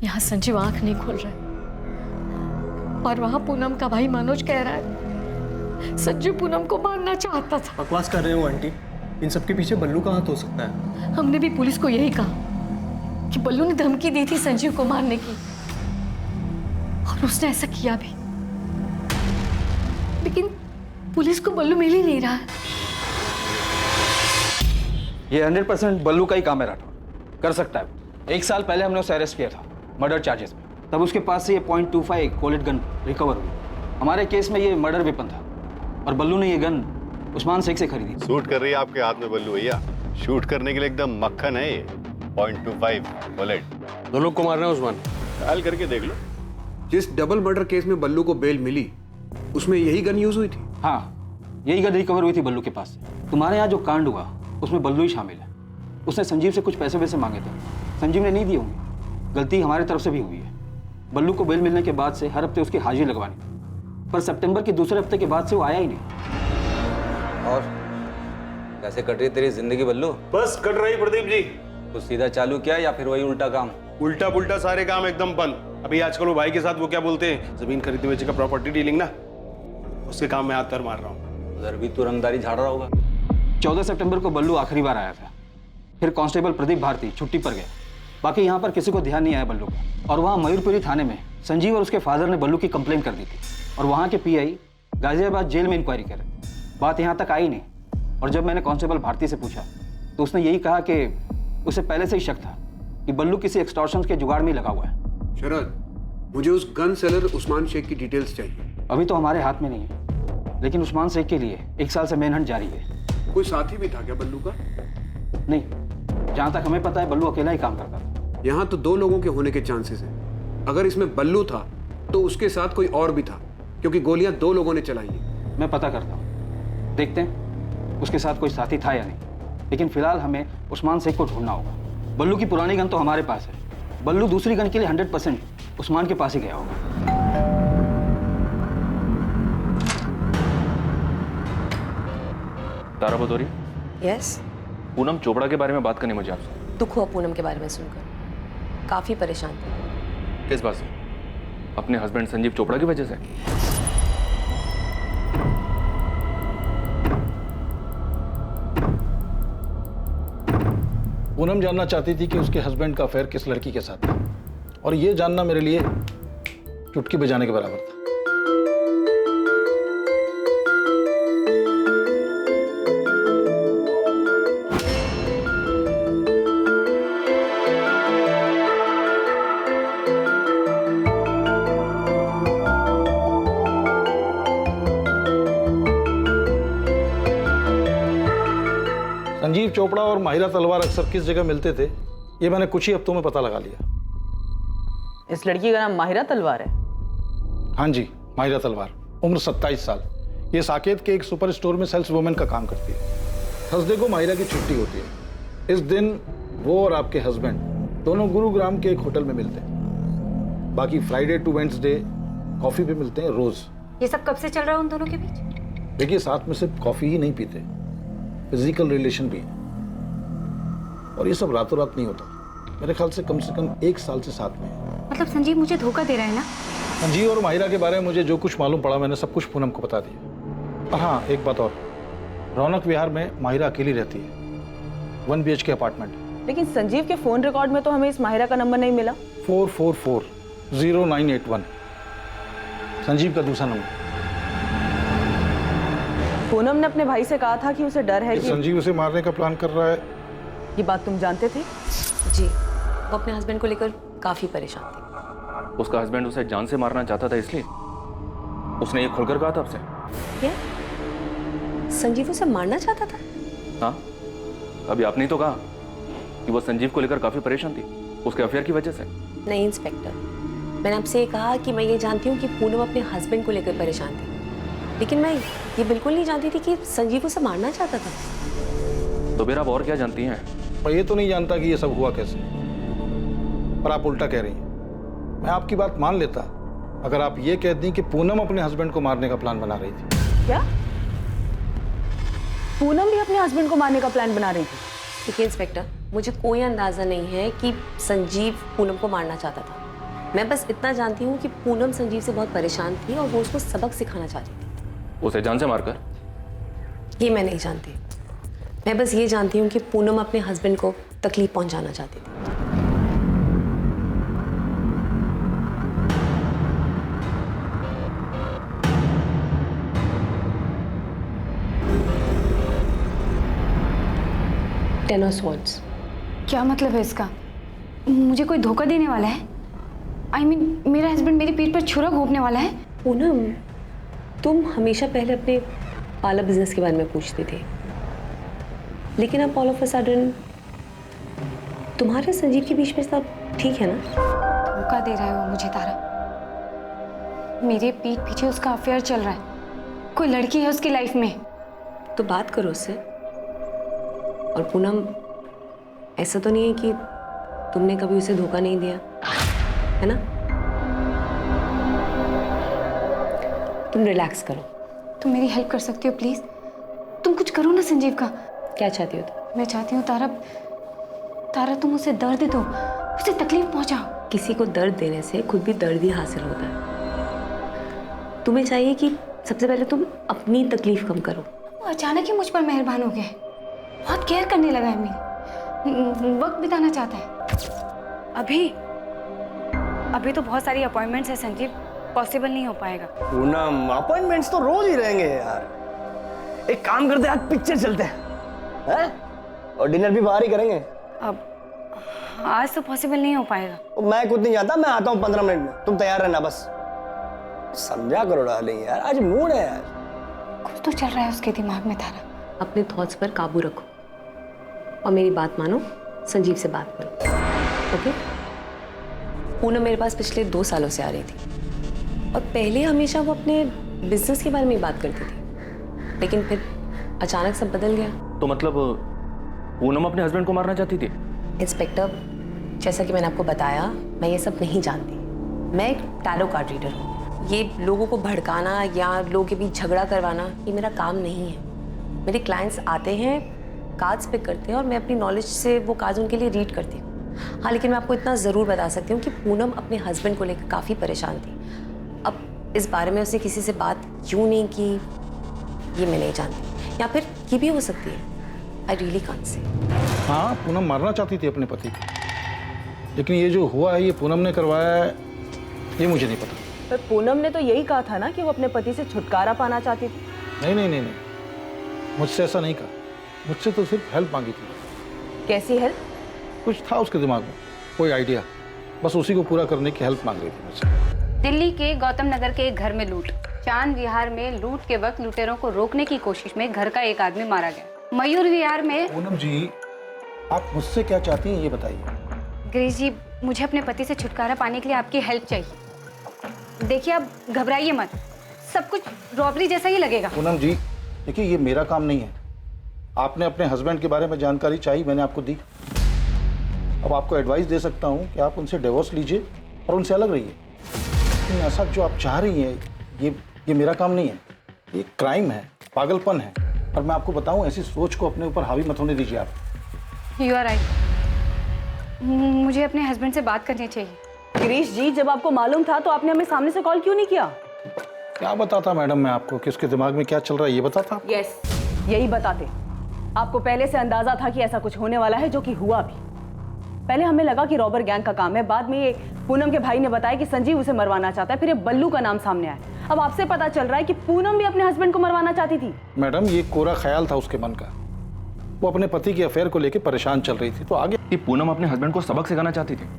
यहाँ संजीव आंख नहीं खोल रहा है, और वहां पूनम का भाई मनोज कह रहा है संजीव पूनम को मारना चाहता था। बकवास कर रहे हो आंटी, इन सबके पीछे बल्लू का हाथ हो सकता है। हमने भी पुलिस को यही कहा कि बल्लू ने धमकी दी थी संजीव को मारने की, और उसने ऐसा किया भी, लेकिन पुलिस को बल्लू मिल ही नहीं रहा है। ये 100% बल्लू का ही काम है राठौर, कर सकता है। 1 साल पहले हमने उसे अरेस्ट किया था मर्डर चार्जेस में, तब उसके पास से ये .25 कोलेट गन रिकवर हुई। हमारे केस में ये मर्डर वेपन था, और बल्लू ने ये गन उस्मान शेख से खरीदी। शूट कर रही है आपके हाथ में बल्लू भैया, शूट करने के लिए एकदम मक्खन है ये। .25 बुलेट। दोनों को मारना है उस्मान? ट्रायल करके देख लो। जिस डबल मर्डर केस में बल्लू को बेल मिली, उसमें यही गन यूज हुई थी? हाँ, यही गन रिकवर हुई थी बल्लू के पास से। तुम्हारे यहाँ जो कांड हुआ उसमें बल्लू ही शामिल है। उसने संजीव से कुछ पैसे वैसे मांगे थे, संजीव ने नहीं दिए होंगे। गलती हमारी तरफ से भी हुई है। बल्लू को बेल मिलने के बाद से हर हफ्ते उसकी हाजिरी लगवानी, पर सितंबर के दूसरे हफ्ते के बाद से वो आया ही नहीं। और कैसे कट रही तेरी जिंदगी बल्लू? बस कट रही प्रदीप जी। कुछ सीधा चालू किया या फिर वही उल्टा काम? उल्टा पुल्टा सारे काम एकदम बंद। अभी आजकल वो भाई के साथ वो क्या बोलते हैं, जमीन खरीदने बेचे का प्रॉपर्टी डीलिंग ना, उसके काम में हाथ पैर मार रहा हूँ। उधर भी तू रंगदारी झाड़ रहा होगा। 14 सितंबर को बल्लू आखिरी बार आया था, फिर कांस्टेबल प्रदीप भारती छुट्टी पर गए। बाकी यहाँ पर किसी को ध्यान नहीं आया बल्लू का। और वहाँ मयूरपुरी थाने में संजीव और उसके फादर ने बल्लू की कंप्लेंट कर दी थी, और वहाँ के पीआई गाजियाबाद जेल में इंक्वायरी करे। बात यहाँ तक आई नहीं, और जब मैंने कांस्टेबल भारती से पूछा तो उसने यही कहा कि उसे पहले से ही शक था कि बल्लू किसी एक्सटॉर्शन के जुगाड़ में लगा हुआ है। शरद, मुझे उस गन सेलर उस्मान शेख की डिटेल्स चाहिए। अभी तो हमारे हाथ में नहीं है, लेकिन उस्मान शेख के लिए 1 साल से मेनहंट जारी है। कोई साथी भी था क्या बल्लू का? नहीं, जहाँ तक हमें पता है बल्लू अकेला ही काम करता था। यहाँ तो 2 लोगों के होने के चांसेस हैं। अगर इसमें बल्लू था तो उसके साथ कोई और भी था, क्योंकि गोलियां 2 लोगों ने चलाई हैं। मैं पता करता हूँ, देखते हैं उसके साथ कोई साथी था या नहीं। लेकिन फिलहाल हमें उस्मान शेख को ढूंढना होगा। बल्लू की पुरानी गन तो हमारे पास है, बल्लू दूसरी गन के लिए 100% उस्मान के पास ही गया होगा। तारा बदौरी, यस। पूनम चोपड़ा के बारे में बात करनी मुझे आपसे। दुख हुआ पूनम के बारे में सुनकर, काफी परेशान थी। किस बात से? अपने हस्बैंड संजीव चोपड़ा की वजह से? पूनम जानना चाहती थी कि उसके हस्बैंड का अफेयर किस लड़की के साथ था, और ये जानना मेरे लिए चुटकी बजाने के बराबर था। संजीव चोपड़ा और माहिरा तलवार अक्सर किस जगह मिलते थे, ये मैंने कुछ ही हफ्तों में पता लगा लिया। इस लड़की का नाम माहिरा तलवार है? हाँ जी, माहिरा तलवार, उम्र 27 साल। ये साकेत के एक सुपर स्टोर में सेल्स वुमेन का काम करती है। थर्सडे को माहिरा की छुट्टी होती है। इस दिन वो और आपके हस्बैंड दोनों गुरुग्राम के एक होटल में मिलते हैं। बाकी फ्राइडे टू वेडनेसडे कॉफी पे मिलते हैं रोज। ये सब कब से चल रहा है उन दोनों के बीच? देखिए, साथ में सिर्फ कॉफी ही नहीं पीते, फिजिकल रिलेशन भी है। और ये सब रातों रात नहीं होता। मेरे ख्याल से कम 1 साल से साथ में है। मतलब संजीव मुझे धोखा दे रहा है ना? संजीव और माहिरा के बारे में मुझे जो कुछ मालूम पड़ा, मैंने सब कुछ पूनम को बता दिया। हाँ, एक बात और, रौनक विहार में माहिरा अकेली रहती है, 1 BHK अपार्टमेंट। लेकिन संजीव के फोन रिकॉर्ड में तो हमें इस माहिरा का नंबर नहीं मिला। 4440981 संजीव का दूसरा नंबर। पूनम ने अपने भाई से कहा था कि उसे डर है कि संजीव उसे मारने का प्लान कर रहा है। ये बात तुम जानते थे? जी, वो अपने हस्बैंड को लेकर काफी परेशान थी। उसका हस्बैंड उसे जान से मारना चाहता था, इसलिए उसने ये खुलकर कहा था आपसे? क्या संजीव उसे मारना चाहता था? हाँ, अभी आपने ही तो कहा कि वो संजीव को लेकर काफी परेशान थी, उसके अफेयर की वजह से। नहीं इंस्पेक्टर, मैंने आपसे ये कहा कि मैं ये जानती हूँ कि पूनम अपने हस्बैंड को लेकर परेशान थी, लेकिन मैं ये बिल्कुल नहीं जानती थी कि संजीव उसे मारना चाहता था। तो फिर आप और क्या जानती हैं? मैं ये तो नहीं जानता कि ये सब हुआ कैसे, पर आप उल्टा कह रही हैं। मैं आपकी बात मान लेता अगर आप ये कह दी कि पूनम अपने हस्बैंड को मारने का प्लान बना रही थी। क्या पूनम भी अपने हस्बैंड को मारने का प्लान बना रही थी? देखिए इंस्पेक्टर, मुझे कोई अंदाजा नहीं है कि संजीव पूनम को मारना चाहता था। मैं बस इतना जानती हूँ कि पूनम संजीव से बहुत परेशान थी और वो उसको सबक सिखाना चाहती थी। उसे जान से मारकर? ये मैं नहीं जानती। मैं बस ये जानती हूँ कि पूनम अपने हस्बैंड को तकलीफ पहुंचाना चाहती थी। Ten of swords. क्या मतलब है इसका? मुझे कोई धोखा देने वाला है? I mean, मेरा हस्बैंड मेरी पीठ पर छुरा घोंपने वाला है? पूनम, तुम हमेशा पहले अपने पार्लर बिजनेस के बारे में पूछते थे, लेकिन अब ऑल ऑफ अ सडन तुम्हारे संजीव के बीच में सब ठीक है ना? धोखा दे रहा है वो मुझे तारा। मेरे पीठ पीछे उसका अफेयर चल रहा है, कोई लड़की है उसकी लाइफ में। तो बात करो उससे। और पूनम, ऐसा तो नहीं है कि तुमने कभी उसे धोखा नहीं दिया, है ना? तुम रिलैक्स करो। तुम मेरी हेल्प कर सकती हो प्लीज? तुम कुछ करो ना संजीव का। क्या चाहती हो तुम? मैं चाहती हूँ तारा, तुम उसे दर्द दो, उसे तकलीफ पहुंचाओ। किसी को दर्द देने से खुद भी दर्द ही हासिल होता है। तुम्हें चाहिए कि सबसे पहले तुम अपनी तकलीफ कम करो। वो अचानक ही मुझ पर मेहरबान हो गया है, बहुत केयर करने लगा है मेरी, वक्त बिताना चाहता है। अभी तो बहुत सारी अपॉइंटमेंट्स है संजीव, पॉसिबल नहीं हो पाएगा। पूनम, अपॉइंटमेंट्स तो रोज ही रहेंगे यार। एक काम करते हैं, आज पिक्चर चलते हैं, और डिनर भी बाहर ही करेंगे। अब आज तो पॉसिबल नहीं हो पाएगा। मैं खुद नहीं जाता, मैं आता हूँ 15 मिनट में, तुम तैयार रहना बस। समझा करो डार्लिंग यार, आज मूड है यार। कुछ तो चल रहा है उसके दिमाग में तारा। अपने थॉट्स पर काबू रखो और मेरी बात मानो, संजीव से बात करो, ओके? पूनम मेरे पास पिछले 2 सालों से आ रही थी। और पहले हमेशा वो अपने बिजनेस के बारे में ही बात करती थी, लेकिन फिर अचानक सब बदल गया। तो मतलब पूनम अपने हस्बैंड को मारना चाहती थी? इंस्पेक्टर, जैसा कि मैंने आपको बताया, मैं ये सब नहीं जानती। मैं एक टैरो कार्ड रीडर हूँ। ये लोगों को भड़काना या लोगों के बीच झगड़ा करवाना, ये मेरा काम नहीं है। मेरे क्लाइंट्स आते हैं, कार्ड्स पिक करते हैं और मैं अपनी नॉलेज से वो कार्ड्स उनके लिए रीड करती हूँ। हाँ, लेकिन मैं आपको इतना ज़रूर बता सकती हूँ कि पूनम अपने हस्बैंड को लेकर काफ़ी परेशान थी। अब इस बारे में उसने किसी से बात क्यों नहीं की, ये मैं नहीं जानती, या फिर ये भी हो सकती है। I really can't say. हाँ, पूनम मारना चाहती थी अपने पति को, लेकिन ये जो हुआ है ये पूनम ने करवाया है, ये मुझे नहीं पता। पर पूनम ने तो यही कहा था ना कि वो अपने पति से छुटकारा पाना चाहती थी। नहीं नहीं नहीं नहीं, मुझसे ऐसा नहीं कहा। मुझसे तो सिर्फ हेल्प मांगी थी। कैसी हेल्प? कुछ था उसके दिमाग में, कोई आइडिया, बस उसी को पूरा करने की हेल्प मांग रही थी मुझसे। दिल्ली के गौतम नगर के एक घर में लूट। चांद विहार में लूट के वक्त लुटेरों को रोकने की कोशिश में घर का एक आदमी मारा गया। मयूर विहार में। पूनम जी, आप मुझसे क्या चाहती हैं ये बताइए। गिरीश जी, मुझे अपने पति से छुटकारा पाने के लिए आपकी हेल्प चाहिए। देखिए, आप घबराइए मत, सब कुछ रॉबरी जैसा ही लगेगा। पूनम जी, देखिए ये मेरा काम नहीं है। आपने अपने हस्बैंड के बारे में जानकारी चाहिए, मैंने आपको दी। अब आपको एडवाइस दे सकता हूँ कि आप उनसे डिवोर्स लीजिए और उनसे अलग रहिए। लेकिन ऐसा जो आप चाह रही हैं, ये मेरा काम नहीं है। ये क्राइम है, पागलपन है। और मैं आपको बताऊं, ऐसी सोच को अपने ऊपर हावी मत होने दीजिए आप। यू आर राइट, मुझे अपने हस्बैंड से बात करनी चाहिए। गिरीश जी, जब आपको मालूम था तो आपने हमें सामने से कॉल क्यों नहीं किया? क्या बताता मैडम मैं आपको कि उसके दिमाग में क्या चल रहा है, ये बताता? यस, यही बताते। आपको पहले से अंदाजा था कि ऐसा कुछ होने वाला है, जो कि हुआ भी। पहले हमें लगा कि रॉबर गैंग का काम है, बाद में ये पूनम के भाई ने बताया कि संजीव उसे मरवाना चाहता है, फिर ये बल्लू का नाम सामने आया। अब आपसे पता चल रहा है कि पूनम भी अपने हस्बैंड को मरवाना चाहती थी। मैडम, ये कोरा ख्याल था उसके मन का। वो अपने पति के अफेयर को लेकर परेशान चल रही थी, तो आगे कि पूनम अपने हस्बैंड को सबक सिखाना चाहती थी।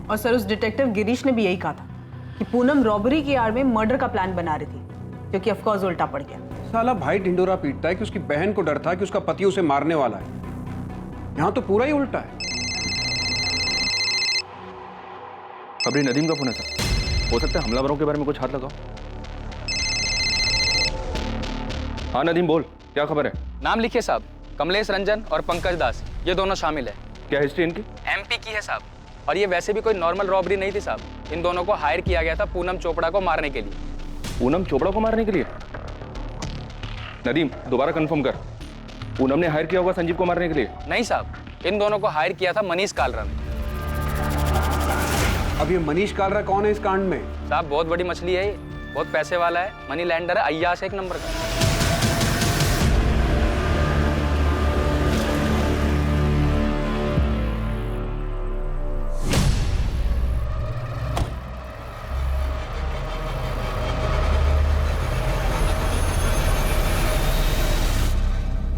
और सर, उस डिटेक्टिव गिरीश ने भी यही कहा था कि पूनम रॉबरी की आड़ में मर्डर का प्लान बना रही थी, जो कि ऑफ कोर्स उल्टा पड़ गया। साला भाई ढिंडोरा पीटता है कि उसकी बहन को डर था कि उसका पति उसे मारने वाला है। यहाँ तो पूरा ही उल्टा है। खबरी नदीम का फोन है सर, हो सकता है हमलावरों के बारे में कुछ हाथ लगाओ। हाँ नदीम, बोल, क्या खबर है? नाम लिखिए साहब, कमलेश रंजन और पंकज दास, ये दोनों शामिल है। क्या हिस्ट्री इनकी? एमपी की है साहब, और ये वैसे भी कोई नॉर्मल रॉबरी नहीं थी साहब। इन दोनों को हायर किया गया था पूनम चोपड़ा को मारने के लिए। पूनम चोपड़ा को मारने के लिए? नदीम, दोबारा कंफर्म कर, पूनम ने हायर किया होगा संजीव को मारने के लिए? नहीं साहब, इन दोनों को हायर किया था मनीष कालरा ने। अब ये मनीष कालरा कौन है इस कांड में? साहब बहुत बड़ी मछली है ये, बहुत पैसे वाला है, मनी लैंडर है, अय्याश एक नंबर का।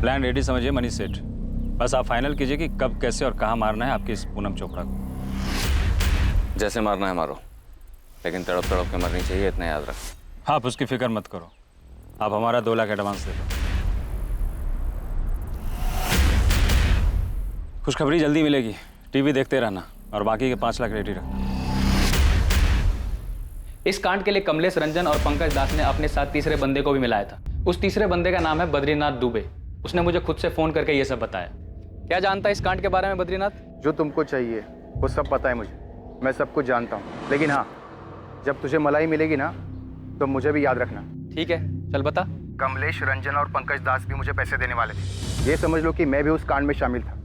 प्लान रेडी समझिए मनीष सेठ, बस आप फाइनल कीजिए कि कब, कैसे और कहाँ मारना है आपकी इस पूनम चोपड़ा को। जैसे मारना है मारो, लेकिन तड़प तड़प के मरनी चाहिए, इतना याद रख। आप उसकी फिक्र मत करो, आप हमारा 2 लाख एडवांस दे दो। खुशखबरी जल्दी मिलेगी, टीवी देखते रहना और बाकी के 5 लाख रेडी रखना। इस कांड के लिए कमलेश रंजन और पंकज दास ने अपने साथ तीसरे बंदे को भी मिलाया था। उस तीसरे बंदे का नाम है बद्रीनाथ दुबे। उसने मुझे खुद से फोन करके ये सब बताया। क्या जानता है इस कांड के बारे में बद्रीनाथ? जो तुमको चाहिए वो सब पता है मुझे, मैं सब कुछ जानता हूँ। लेकिन हाँ, जब तुझे मलाई मिलेगी ना तो मुझे भी याद रखना। ठीक है, चल बता। कमलेश रंजन और पंकज दास भी मुझे पैसे देने वाले थे। ये समझ लो कि मैं भी उस कांड में शामिल था,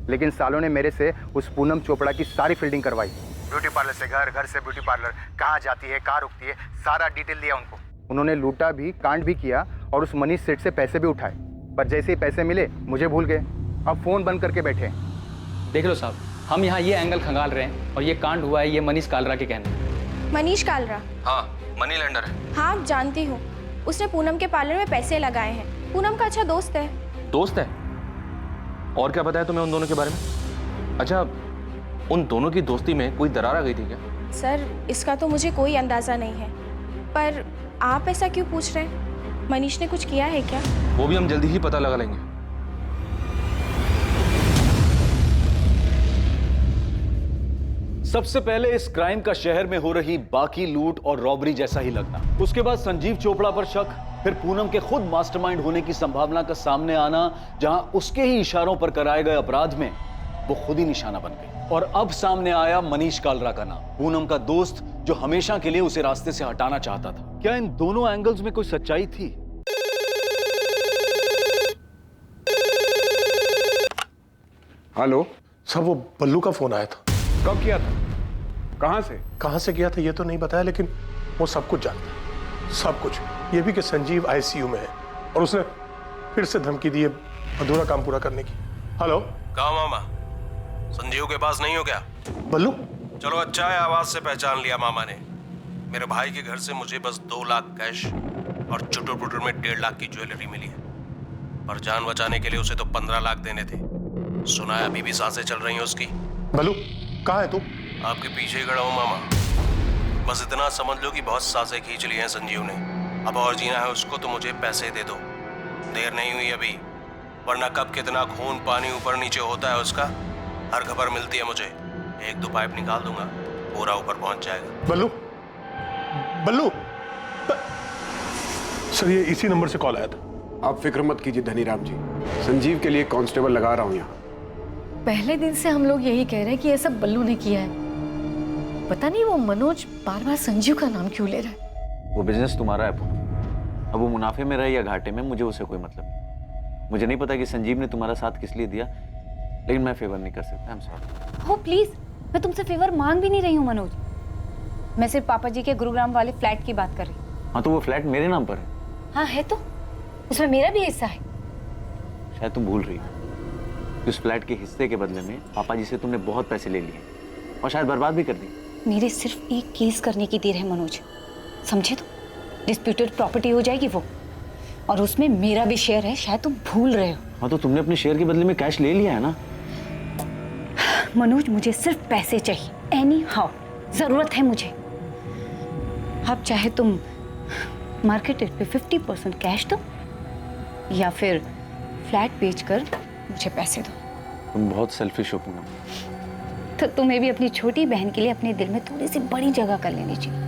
लेकिन सालों ने मेरे से उस पूनम चोपड़ा की सारी फील्डिंग करवाई। ब्यूटी पार्लर से घर, घर से ब्यूटी पार्लर, कहाँ जाती है, कहाँ रुकती है, सारा डिटेल दिया उनको। उन्होंने लूटा भी, कांड भी किया और उस मनीष सेठ से पैसे भी उठाए, पर जैसे ही पैसे मिले मुझे भूल गए। अब फोन बंद करके बैठे हैं। देख लो साहब, हम यहाँ ये एंगल खंगाल रहे हैं और ये कांड हुआ है ये मनीष कालरा के कहने। मनीष कालरा? हाँ, मनी लैंडर है। हाँ, जानती हूँ। उसने पूनम के पार्लर में पैसे लगाए हैं। पूनम का अच्छा दोस्त है। दोस्त है? और क्या बताया तुम्हें उन दोनों के बारे में? अच्छा, उन दोनों की दोस्ती में कोई दरार आ गई थी क्या? सर, इसका तो मुझे कोई अंदाजा नहीं है, पर आप ऐसा क्यों पूछ रहे हैं? मनीष ने कुछ किया है क्या? वो भी हम जल्दी ही पता लगा लेंगे। सबसे पहले इस क्राइम का शहर में हो रही बाकी लूट और रॉबरी जैसा ही लगना, उसके बाद संजीव चोपड़ा पर शक, फिर पूनम के खुद मास्टरमाइंड होने की संभावना का सामने आना, जहां उसके ही इशारों पर कराए गए अपराध में वो खुद ही निशाना बन गई। और अब सामने आया मनीष कालरा का नाम, पूनम का दोस्त जो हमेशा के लिए उसे रास्ते से हटाना चाहता था। क्या इन दोनों एंगल्स में कोई सच्चाई थी? हेलो सर, वो बल्लू का फोन आया था। कब किया था? कहां से किया था ये तो नहीं बताया, लेकिन वो सब कुछ जानता है, सब कुछ। ये भी कि संजीव आईसीयू में है और उसने फिर से धमकी दी है अधूरा काम पूरा करने की। हेलो, कहा मामा? संजीव के पास नहीं हो क्या? बल्लू? चलो अच्छा है, आवाज से पहचान लिया मामा ने। मेरे भाई के घर से मुझे बस 2 लाख कैश और चुटुर पुटुर में 1.5 लाख की ज्वेलरी मिली है, पर जान बचाने के लिए उसे तो 15 लाख देने थे। सुना है अभी भी सांसें चल रही हैं उसकी। बल्लू कहाँ है तू? आपके पीछे खड़ा हूँ मामा। बस इतना समझ लो कि बहुत सांसें खींच ली हैं संजीव ने। अब और जीना है उसको तो मुझे पैसे दे दो, देर नहीं हुई अभी, वरना कब कितना खून पानी ऊपर नीचे होता है उसका हर खबर मिलती है मुझे। 1-2 पाइप निकाल दूंगा, पूरा ऊपर पहुंच जाएगा। बल्लू, बल्लू सर, ये इसी नंबर से कॉल आया था। आप फिक्र मत कीजिए धनीराम जी, संजीव के लिए कांस्टेबल लगा रहा हूं यहाँ। पहले दिन से हम लोग यही कह रहे हैं कि ये सब बल्लू ने किया है। पता नहीं वो मनोज बार बार संजीव का नाम क्यों ले रहा है। वो बिजनेस तुम्हारा है पूनम। अब वो मुनाफे में रहे या घाटे में, मुझे उससे कोई मतलब नहीं। मुझे नहीं पता कि संजीव ने तुम्हारा साथ किस लिए दिया, लेकिन मैं फेवर नहीं कर सकता। I am sorry. हो प्लीज, मैं तुमसे फेवर मांग भी नहीं रही हूँ मनोज। मैं सिर्फ पापा जी के गुरुग्राम वाले फ्लैट की बात कर रही हूँ। हाँ तो वो फ्लैट मेरे नाम पर है। हाँ है तो, उसमें मेरा भी हिस्सा है। शायद तुम भूल रही हो, उस फ्लैट के हिस्से के बदले में पापा जी से तुमने बहुत पैसे ले लिए और शायद बर्बाद भी कर दी। मेरे सिर्फ एक केस करने की देर है मनोज, समझे? तो डिस्प्यूटेड प्रॉपर्टी हो जाएगी वो, और उसमें मेरा भी शेयर है, शायद तुम भूल रहे हो। हाँ तो तुमने अपने शेयर के बदले में कैश ले लिया है ना। मनोज मुझे सिर्फ पैसे चाहिए, एनी हाउ जरूरत है मुझे। अब चाहे तुम मार्केट रेट पे 50% कैश दो या फिर फ्लैट बेचकर मुझे पैसे दो। तुम बहुत सेल्फिश हो पूनम। तो तुम्हें भी अपनी छोटी बहन के लिए अपने दिल में थोड़ी सी बड़ी जगह कर लेनी चाहिए।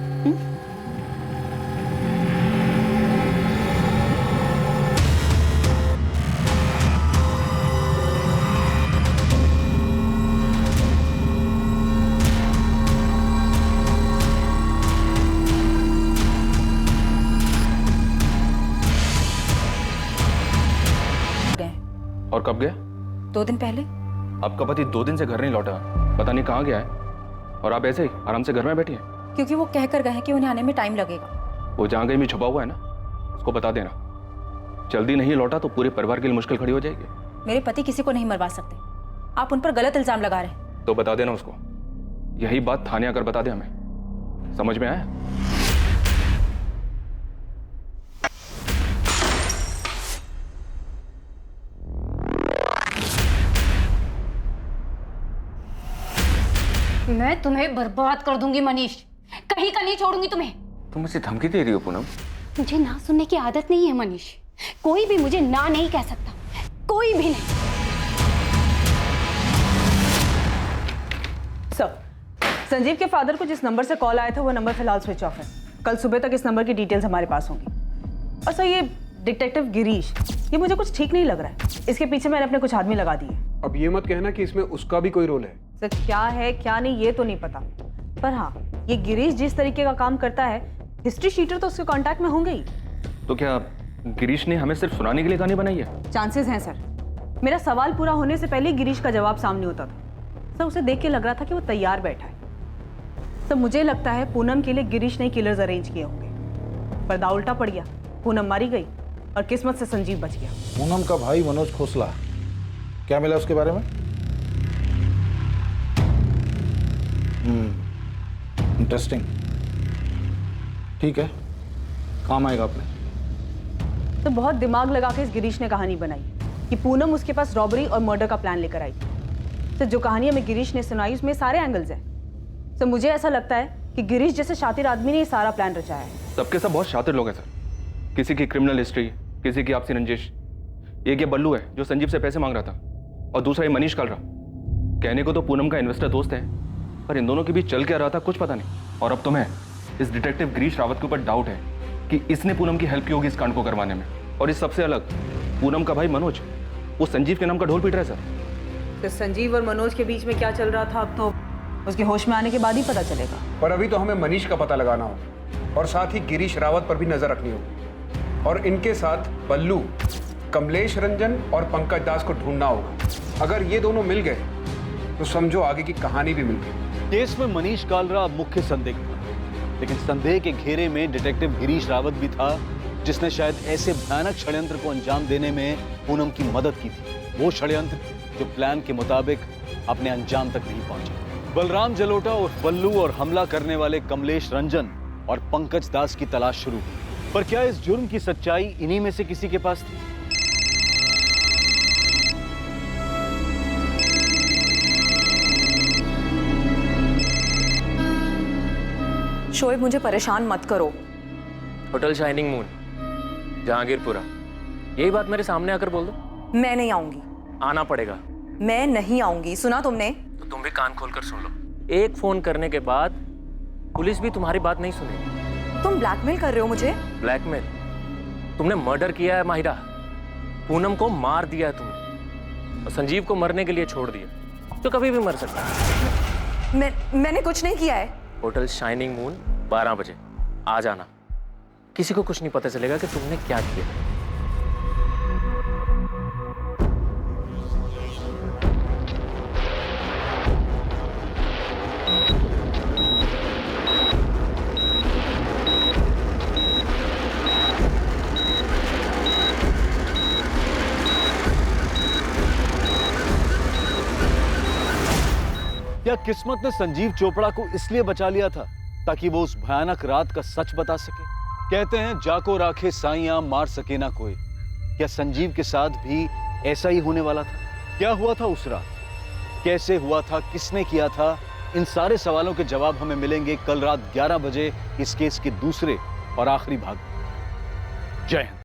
और कब गया? 2 दिन पहले। आपका पति 2 दिन से घर नहीं लौटा, पता नहीं कहाँ गया है, और आप ऐसे ही आराम से घर में बैठी हैं। क्योंकि वो कह कर गए हैं कि उन्हें आने में टाइम लगेगा। वो जहाँ कहीं भी छुपा हुआ है ना, उसको बता देना। जल्दी नहीं लौटा तो पूरे परिवार के लिए मुश्किल खड़ी हो जाएगी। मेरे पति किसी को नहीं मरवा सकते, आप उन पर गलत इल्जाम लगा रहे हैं। तो बता देना उसको, यही बात थाने आकर बता दे हमें। समझ में आया? मैं तुम्हें बर्बाद कर दूंगी मनीष, कहीं का नहीं छोड़ूंगी तुम्हें। तुम मुझे धमकी दे रही हो पूनम? मुझे ना सुनने की आदत नहीं है मनीष, कोई भी मुझे ना नहीं कह सकता, कोई भी नहीं। सर, संजीव के फादर को जिस नंबर से कॉल आया था वो नंबर फिलहाल स्विच ऑफ है। कल सुबह तक इस नंबर की डिटेल्स हमारे पास होंगी। और सर, ये डिटेक्टिव गिरीश, ये मुझे कुछ ठीक नहीं लग रहा है। इसके पीछे मैंने अपने कुछ आदमी लगा दिए। अब ये मत कहना कि इसमें उसका भी कोई रोल है। सर, क्या है क्या नहीं ये तो नहीं पता, पर हाँ, ये गिरीश जिस तरीके का काम करता है, हिस्ट्री शीटर तो उसके कांटेक्ट में होंगे ही। तो क्या गिरीश ने हमें सिर्फ सुनाने के लिए कहानी बनाई है? चांसेस हैं सर। मेरा सवाल पूरा होने से पहले गिरीश का जवाब सामने होता था। सर, उसे देख के लग रहा था कि वो तैयार बैठा है। सर, मुझे लगता है पूनम के लिए गिरीश ने किलर्स अरेंज किए होंगे, पर दाव उल्टा पड़ गया, पूनम मारी गई और किस्मत से संजीव बच गया। पूनम का भाई मनोज खोसला, क्या मिला उसके बारे में? इंटरेस्टिंग, ठीक है, काम आएगा अपने। तो बहुत दिमाग लगा के इस गिरीश ने कहानी बनाई कि पूनम उसके पास रॉबरी और मर्डर का प्लान लेकर आई। तो जो कहानी हमें गिरीश ने सुनाई उसमें सारे एंगल्स हैं। तो मुझे ऐसा लगता है कि गिरीश जैसे शातिर आदमी ने ये सारा प्लान रचाया है। सबके सब बहुत शातिर लोग हैं सर, किसी की क्रिमिनल हिस्ट्री, किसी की आपसी रंजिश। एक ये बल्लू है जो संजीव से पैसे मांग रहा था, और दूसरा ये मनीष कालरा। कहने को तो पूनम का इन्वेस्टर दोस्त है, पर इन दोनों के बीच चल क्या रहा था कुछ पता नहीं। और अब तुम्हें इस डिटेक्टिव गिरीश रावत के ऊपर डाउट है कि इसने पूनम की हेल्प की होगी इस कांड को करवाने में। और इस सबसे अलग, पूनम का भाई मनोज वो संजीव के नाम का ढोल पीट रहा है सर। तो संजीव और मनोज के बीच में क्या चल रहा था अब तो उसके होश में आने के बाद ही पता चलेगा। पर अभी तो हमें मनीष का पता लगाना होगा और साथ ही गिरीश रावत पर भी नजर रखनी होगी और इनके साथ बल्लू, कमलेश रंजन और पंकज दास को ढूंढना होगा। अगर ये दोनों मिल गए तो समझो आगे की कहानी भी मिल गई। केस में मनीष कालरा मुख्य संदिग्ध था, लेकिन संदेह के घेरे में डिटेक्टिव गिरीश रावत भी था, जिसने शायद ऐसे भयानक षड्यंत्र को अंजाम देने में पूनम की मदद की थी। वो षड्यंत्र जो प्लान के मुताबिक अपने अंजाम तक नहीं पहुंचा। बलराम जलोटा और बल्लू और हमला करने वाले कमलेश रंजन और पंकज दास की तलाश शुरू हुई। पर क्या इस जुर्म की सच्चाई इन्हीं में से किसी के पास थी? शोएब, मुझे परेशान मत करो। होटल शाइनिंग मून, जहांगीरपुरा, यही बात मेरे सामने आकर बोल दो। मैं नहीं आऊंगी। आना पड़ेगा। मैं नहीं आऊंगी, सुना तुमने? तो तुम भी कान खोलकर सुन लो। एक फोन करने के बाद पुलिस भी तुम्हारी बात नहीं सुनेगी। तुम ब्लैकमेल कर रहे हो मुझे? ब्लैकमेल? तुमने मर्डर किया है माहिरा। पूनम को मार दिया है तुमने और संजीव को मरने के लिए छोड़ दिया, तो कभी भी मर सकता है। मैंने कुछ नहीं किया है। होटल शाइनिंग मून 12 बजे आ जाना। किसी को कुछ नहीं पता चलेगा कि तुमने क्या किया। क्या किस्मत ने संजीव चोपड़ा को इसलिए बचा लिया था ताकि वो उस भयानक रात का सच बता सके? कहते हैं जाको राखे साइयां मार सके ना कोई। क्या संजीव के साथ भी ऐसा ही होने वाला था? क्या हुआ था उस रात, कैसे हुआ था, किसने किया था? इन सारे सवालों के जवाब हमें मिलेंगे कल रात 11 बजे इस केस के दूसरे और आखिरी भाग में। जय हिंद।